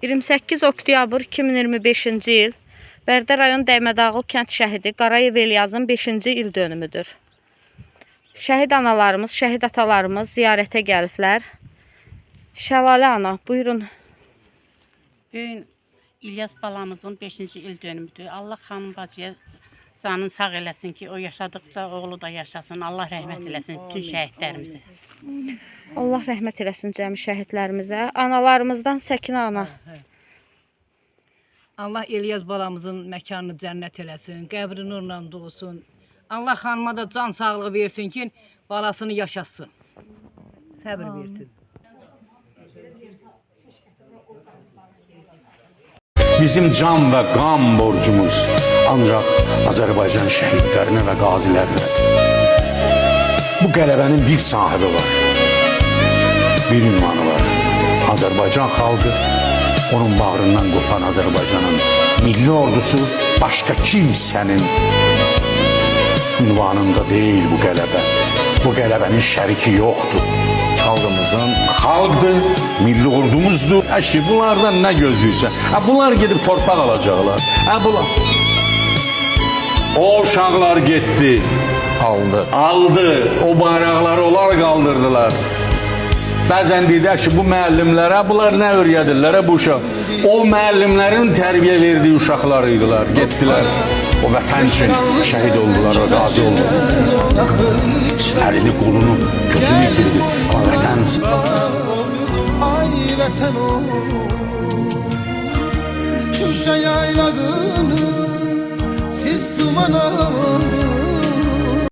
...28 oktyabr 2025-ci il Bərdə rayon Dəymədağıl kənd şəhidi Qarayev Elyazın 5-ci il dönümüdür. Şəhid analarımız, şəhid atalarımız ziyarətə gəliblər. Şəlalə ana, buyurun. Bugün İlyas balamızın 5-ci il dönümüdür. Allah xanım bacıya canını sağ eləsin ki, o yaşadıqca oğlu da yaşasın. Allah rəhmət eləsin bütün şəhidlərimizə. Allah rəhmət eləsin cəmi şəhidlərimizə. Analarımızdan Səkinə ana. Allah İlyas balamızın məkanını cənnət eləsin, qəbri nurla dolsun. Allah xanıma da can sağlığı versin ki, balasını yaşasın. Səbir versin. Bizim can və qan borcumuz ancaq Azərbaycan şəhidlərinə və qazilərinə. Bu qələbənin bir sahibi var, bir ünvanı var. Azərbaycan xalqı, onun bağrından qopan Azərbaycanın milli ordusu başqa kimsənin ünvanında deyil bu qələbə. Bu qələbənin şəriki yoxdur. Xalqımızın xalqdır, milli ordumuzdur. Əşi, bunlardan nə gözləyirsən? Bunlar gedib torpaq alacaqlar. Bunlar. O uşaqlar getdi. Aldı. O bayraqları onlar qaldırdılar. Bəzən deyilər ki, bu müəllimlərə, bunlar nə öyrədirlər bu uşaq? O müəllimlərin tərbiyə verdiyi uşaqlar idilər, getdilər. O vətən üçün şəhid oldular, o qazi oldular. Əlini, qolunu, gözünü itirdi. Ama vətən üçün. Ay vətən o, Şuşa yaylağını